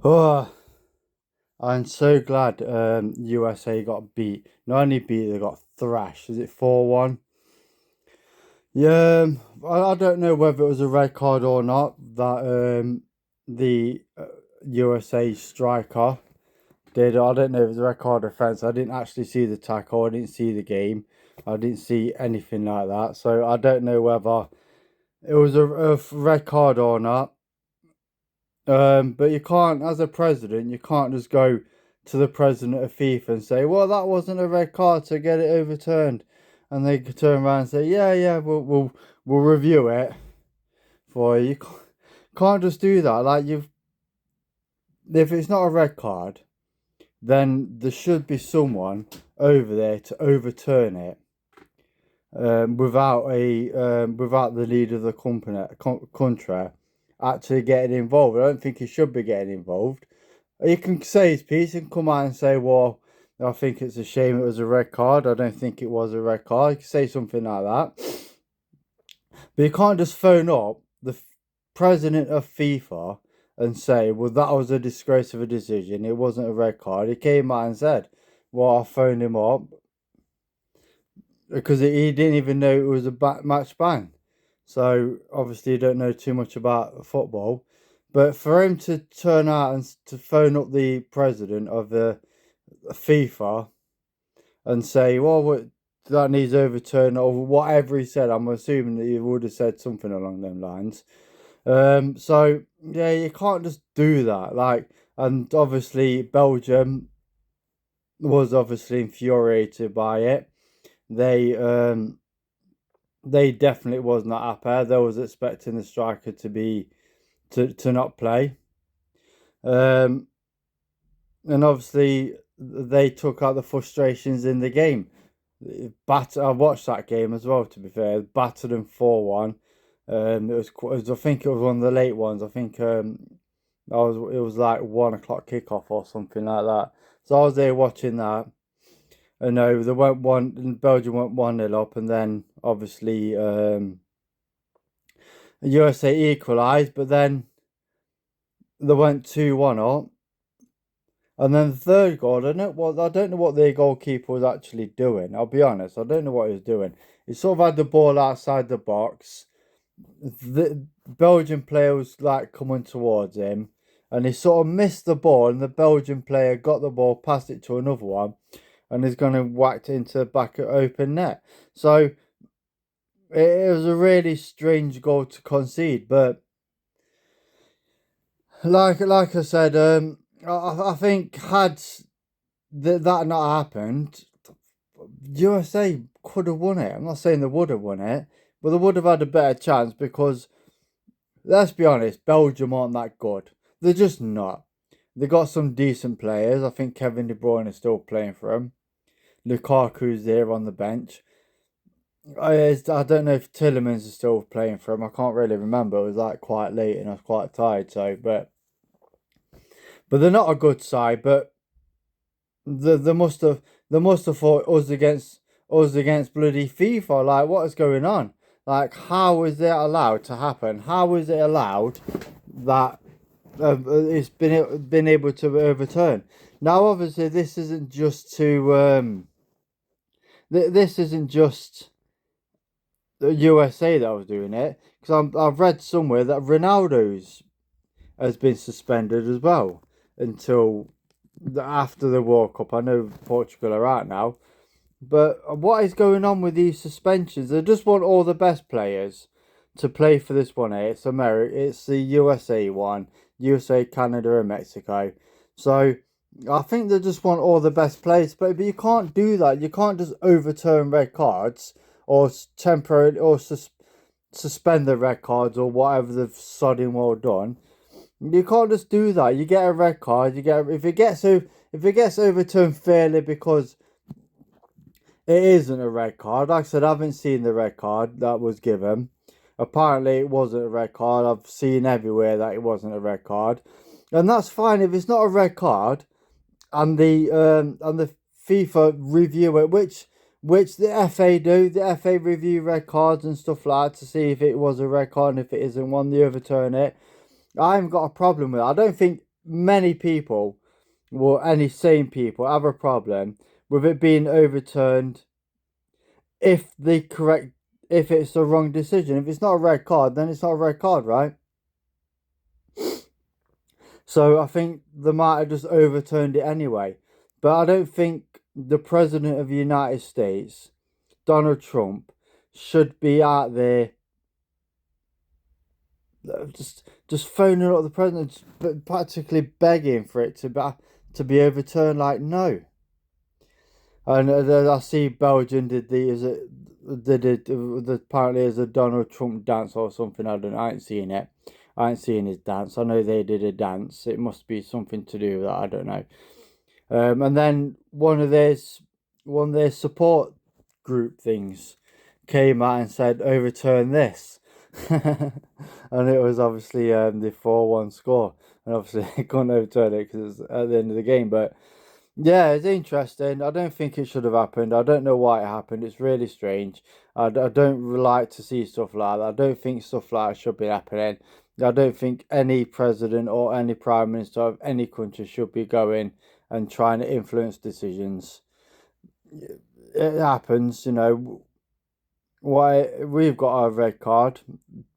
Oh, I'm so glad USA got beat. Not only beat, they got thrashed. Is it 4-1? Yeah, I don't know whether it was a red card or not that the USA striker did. I don't know if it was a red card offence. I didn't actually see the tackle. I didn't see the game. I didn't see anything like that. So I don't know whether it was a red card or not. But you can't, as a president, you can't just go to the president of FIFA and say, "Well, that wasn't a red card, so get it overturned," and they could turn around and say, "Yeah, yeah, we'll review it for you." You can't just do that. Like if it's not a red card, then there should be someone over there to overturn it. Without the leader of the country actually getting involved. I don't think he should be getting involved. He can say his piece and come out and say, "Well, I think it's a shame it was a red card. I don't think it was a red card." He can say something like that. But you can't just phone up the president of FIFA and say, "Well, that was a disgrace of a decision. It wasn't a red card." He came out and said, "Well, I phoned him up because he didn't even know it was a match ban." So obviously, you don't know too much about football. But for him to turn out and to phone up the president of the FIFA and say, "Well, that needs overturned," or whatever he said, I'm assuming that he would have said something along them lines. So yeah, you can't just do that. And obviously Belgium was obviously infuriated by it. They um they definitely was not happy. They was expecting the striker to not play. Um, and obviously they took out the frustrations in the game. I watched that game as well. To be fair, battered them 4-1. I think it was one of the late ones. I think it was like 1 o'clock kickoff or something like that. So I was there watching that. And no, they went one. Belgium went 1-0 up, and then obviously USA equalised, but then they went 2-1 up. And then the third goal, I don't know what their goalkeeper was actually doing. I'll be honest, I don't know what he was doing. He sort of had the ball outside the box. The Belgian player was like coming towards him, and he sort of missed the ball, and the Belgian player got the ball, passed it to another one, and he's going to whack it into the back of open net. So it was a really strange goal to concede, but like I said, I think had that not happened, USA could have won it. I'm not saying they would have won it, but they would have had a better chance because let's be honest, Belgium aren't that good. They're just not. They got some decent players. I think Kevin De Bruyne is still playing for them. Lukaku's there on the bench. I don't know if Tillemans is still playing for him. I can't really remember. It was like quite late and I was quite tired. So, but they're not a good side. But they must have thought us against bloody FIFA. Like, what is going on? Like, how is that allowed to happen? How is it allowed that it's been able to overturn? Now, obviously, this isn't just this isn't just the USA that was doing it, because I've read somewhere that Ronaldo's has been suspended as well until after the World Cup. I know Portugal are out now, but what is going on with these suspensions? They just want all the best players to play for this one. It's America. It's the USA one. USA, Canada, and Mexico. So I think they just want all the best players to play, but you can't do that. You can't just overturn red cards or temporarily or suspend the red cards or whatever they've sodding well done. You can't just do that. You get a red card. If it gets overturned fairly because it isn't a red card. Like I said, I haven't seen the red card that was given. Apparently, it wasn't a red card. I've seen everywhere that it wasn't a red card, and that's fine if it's not a red card. And the FIFA review it, which the FA do. The FA review red cards and stuff like that to see if it was a red card, and if it isn't one, they overturn it. I haven't got a problem with it. I don't think many people, or any sane people, have a problem with it being overturned if the correct, if it's the wrong decision. If it's not a red card, then it's not a red card, right? So I think they might have just overturned it anyway. But I don't think the President of the United States, Donald Trump, should be out there just phoning up the president, practically begging for it to be overturned. Like, no. And I see Belgium did the is it did it apparently as a Donald Trump dance or something. I don't know. I ain't seen it. I ain't seen his dance. I know they did a dance. It must be something to do with that. I don't know. And then one of their support group things came out and said overturn this, and it was obviously the 4-1 score, and obviously they couldn't overturn it because it's at the end of the game. But yeah, it's interesting. I don't think it should have happened. I don't know why it happened. It's really strange. I don't like to see stuff like that. I don't think stuff like that should be happening. I don't think any president or any prime minister of any country should be going and trying to influence decisions. It happens, you know. Why we've got our red card,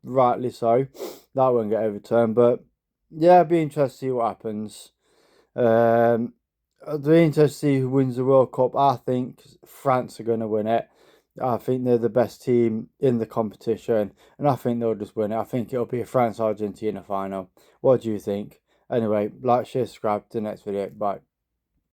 rightly so. That won't get overturned, but yeah, it'd be interesting to see what happens. It'll be interesting to see who wins the World Cup. I think France are going to win it. I think they're the best team in the competition, and I think they'll just win it. I think it'll be a France Argentina final. What do you think? Anyway, like, share, subscribe to the next video. Bye.